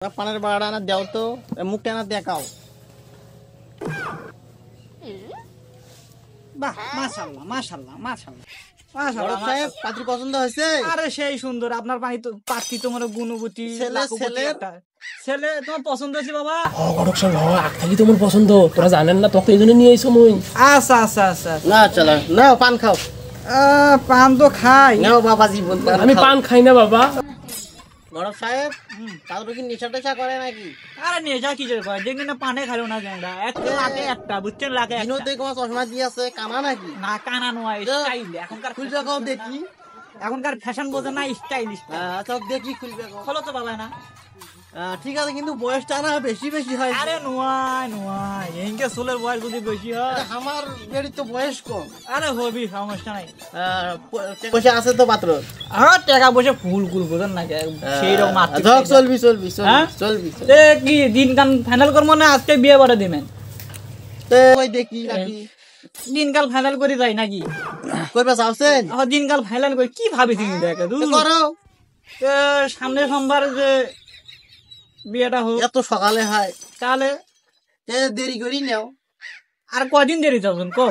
পানের বাড়া না দাও তো, মুখটা না দেখাও। বাহ, মাশাআল্লাহ মাশাআল্লাহ মাশাআল্লাহ বড় সাহেব, পাত্রী পছন্দ হয়েছে? আরে সেই সুন্দর, আপনার পাত্রী তো মানে গুণবতী, ছেলে তোমার পছন্দ হয়েছে বাবা? ঘটক সাহেব, আখতালি তোমার পছন্দ, তোরা জানেন না, তোকে এই জন্য নিয়ে আইসো মুই। আচ্ছা আচ্ছা আচ্ছা, না চলো, নাও পান খাও। পান তো খাই। নাও বাবা জীবন, আমি পান খাই না বাবা। বড় সাহেব, তারপরে কি নেশা টেশা করে নাকি? আরে নেশা কি করে করে, দেখবেন না পানে খাইলো না জ্যাংরা, একটা লাগে একটা, বুঝছেন, লাগে একটা। বিনোদে তোমার চশমা দিয়ে আছে, কানা নাকি? না কানা নয়, স্টাইল। এখনকার খুলবে কও দেখি। এখনকার ফ্যাশন বোঝে না, স্টাইলিশ। আচ্ছা দেখি, খুলবে কও। খোলো তো বাবা না। ঠিক আছে, কিন্তু বয়সটা না বেশি বেশি হয়। আরে নোয়াই নোয়াই, এনকে চুলের বয়স যদি বেশি হয়। আমার বেড়ি তো বয়স কম। আরে হবি, সমস্যা নাই। পয়সা আছে তো পাত্র? টাকা পয়সা ফুল কুল বোঝেন না, সেই রকম চলবি চলবি চলবি। কি দিন কান ফাইনাল করবো না আজকে বিয়ে করে দিবেন? দেখি নাকি দিনকাল ফাইনাল করে যাই নাকি? করবে চাওছেন? দিনকাল ফাইনাল করে কি ভাবিস করো। সামনে সোমবার যে বিয়েটা হোক। এত সকালে হয় তাহলে দেরি করি নাও। আর কদিন দেরি যাবেন কো?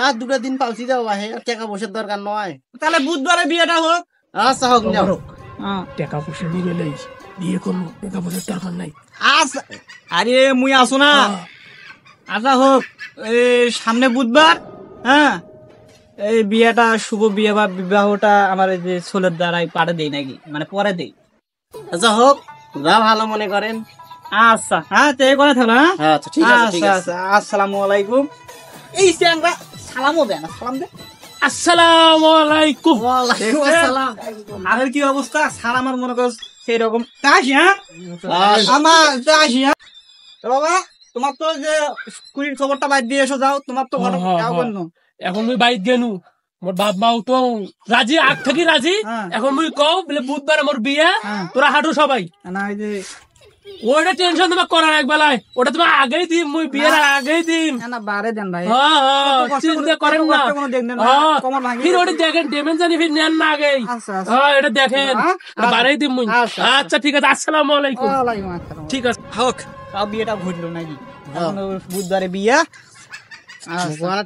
আর দুটো দিন পালছি যাও, বাহে টাকা পয়সার দরকার নয়। তাহলে বুধবারে বিয়েটা হোক। আচ্ছা হোক নাও। টাকা পয়সা নিয়ে গেলে বিয়ে করবো, টাকা পয়সার দরকার নাই। আচ্ছা, আরে মুই আসো না। আচ্ছা হোক, সামনে বুধবার, হ্যাঁ, এই বিয়েটা শুভ বিয়ে বা বিবাহটা আমার এই যে ছোলের দ্বারাই পাড়ে দেই নাকি, মানে পরে দেই। আচ্ছা হোক, যা ভালো মনে করেন। আচ্ছা, হ্যাঁ তো এই কথা থাকলো। হ্যাঁ আচ্ছা ঠিক আছে, ঠিক আছে। আচ্ছা, আসসালামু আলাইকুম। এই চ্যাংরা সালামও দেয় না, সালাম দে। আসসালামু আলাইকুম। ওয়ালাইকুম আসসালাম। আর কি অবস্থা? সার আমার মনে কর সেই রকম। আসি, হ্যাঁ আমার আসি, হ্যাঁ বাবা। তোমার তো যে কুড়ির খবরটা বাইর দিয়ে এসো, যাও, তোমার তো ঘটক যাও কেন? এখন মুই বাইক গেনু, মোর বাপ মাও তো রাজি, আগ থাকি রাজি। এখন মুই কও বলে বুধবার আমার বিয়ে, তোরা হাঁটু সবাই। না এই যে ওটা টেনশন তোমার করার এক বেলায়, ওটা তোমার আগেই দিম, মুই বিয়ের আগেই দিম। না বারে দেন ভাই, চিন্তা করেন না। ফির ওটা দেখেন, ডেমেন জানি ফির নেন না আগেই। এটা দেখেন, বারেই দিম মুই। আচ্ছা ঠিক আছে, আসসালামু আলাইকুম। ঠিক আছে হোক, তাও বিয়েটা ঘটলো নাকি? বুধবারে বিয়া।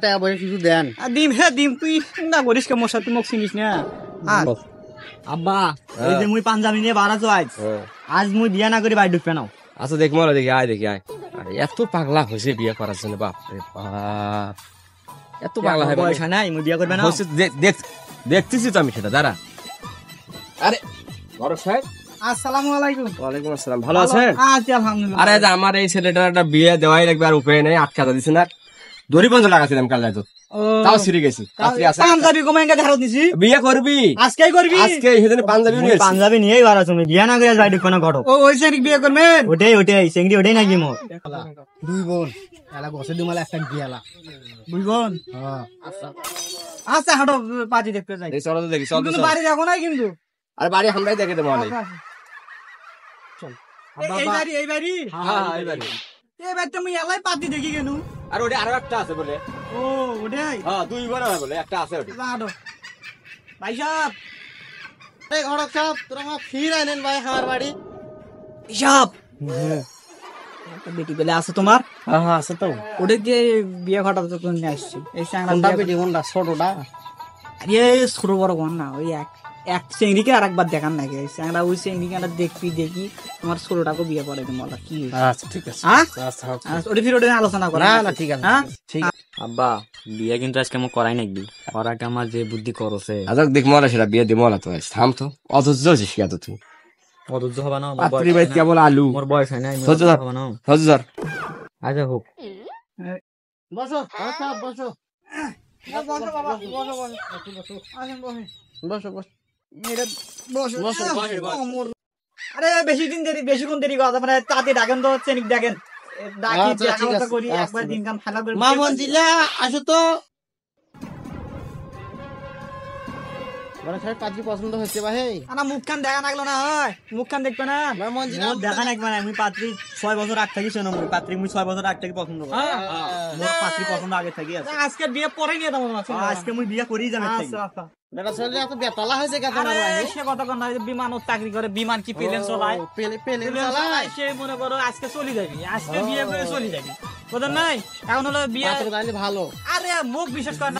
টাকা পয়সা কিছু দেন। ডিম, হ্যাঁ ডিম, তুই না করিস কে মশা, তুই মোক চিনিস না। আব্বা, এই যে মুই পাঞ্জাবি নিয়ে বাড়াছো আজ মুই বিয়া না করে বাড়ি ঢুকবে না। আচ্ছা দেখি মনে দেখি, আয় দেখি আয়। এত পাগলা হয়েছে বিয়ে করার জন্য, বাপ রে বাপ, এত পাগলা হয়। পয়সা নাই, মুই বিয়া করবে না। দেখতেছি তো আমি সেটা, দাঁড়া। আরে বড় সাহেব, আসসালামু আলাইকুম। ওয়ালাইকুম আসসালাম, ভালো আছেন? আছি আলহামদুলিল্লাহ। আরে আমার এই ছেলেটার একটা বিয়ে দেওয়াই লাগবে, আর উপায় নেই, আটকাতা দিছে না। দড়ি বন্ধ লাগাছিলাম কাল রাতে, তাও ছিঁড়ে গেছি। পাঞ্জাবি কমাইঙ্গা ধারত নিছি। বিয়ে করবি আজকেই করবি? আজকে সেদিন পাঞ্জাবি নিয়ে পাঞ্জাবি নিয়েই বাড়া, তুমি বিয়া না করে বাড়ি ঢুকবে না ঘটক। ওই সেদিন বিয়ে করবেন? ওটাই সেঙ্গি, ওটাই নাকি মোর দুই বোন, এলা গছে দুমালা একটা গিয়ালা। দুই বোন? আচ্ছা হাঁটো, পাজি দেখতে যাই। চলো তো দেখি, চল কিন্তু বাড়ি দেখো নাই কিন্তু। আরে বাড়ি আমরাই দেখে দেবো। এই বাড়ি, এই বাড়ি, এই বাড়ি। এই বাড়িটা মুই এলাই পাতি দেখি কেন? আর ওটা আরো একটা আছে বলে। ও ওটাই? হ্যাঁ, দুই বোন হয় বলে, একটা আছে ওটা। হাঁটো ভাই সাহেব। এই ঘটক সাহেব, তোরা আমার ফির আনেন ভাই আমার বাড়ি। সাহেব, বেটি পেলে আছে তোমার? হ্যাঁ আছে তো। ওটা দিয়ে বিয়ে ঘটাতে তো নিয়ে আসছি। এই কোনটা বেটি, কোনটা ছোটটা? ছোট বড় কোন না, ওই এক চেংড়িকে আর একবার দেখান নাকি? ওই চেংড়িকে দেখি তোমার ছোটটাকে বিয়ে করে দিন, বলা কি? আচ্ছা ঠিক আছে। ওটা ফির ওটা আলোচনা করা। না ঠিক আছে, ঠিক আছে। আব্বা, বিয়ে কিন্তু আজকে আমার করাই নাকি? ওর আগে আমার যে বুদ্ধি করছে। আচ্ছা দেখ মনে সেটা বিয়ে দিব না তো, থাম তো, অধৈর্য হচ্ছিস কে তো তুই? অধৈর্য হবা না, পাত্রী ভাই কেবল আলু, মোর বয়স হয় নাই। হজর। আচ্ছা হোক, বসো সাহেব, বসো বসো বসো। আরে বেশিক্ষণ দেরি করা মানে তাতে ডাকেন তো, চেনিক ডাকেন, ডাকি দেখা করি একবার দিন কাম ফাইনাল করে। মা মঞ্জিলা আসো তো। বড় সাহেব পাত্রী পছন্দ হচ্ছে ভাই না মুখখান দেখা লাগলো না হয় মুখখান দেখবে না মোর দেখা নাকি মানে আমি পাত্রী 6 বছর আগ থেকে শোনো মুই পাত্রী মুই 6 বছর আগ থেকে পছন্দ করি মোর পাত্রী পছন্দ আগে থেকে আছে আজকে বিয়ে পরে নিয়ে যাবো আজকে মুই বিয়ে করেই যাবে বেটা ছেলে এত বেতালা হয়েছে কেন সে কথা কন না বিমান চাকরি করে বিমান কি প্লেন চলায় পেলে প্লেন চালায় সে মনে করো আজকে চলে যাবি আজকে বিয়ে করে চলে যাবি বুঝলেন নাই এখন হলো বিয়ে ভালো আরে মুখ বিশেষ করে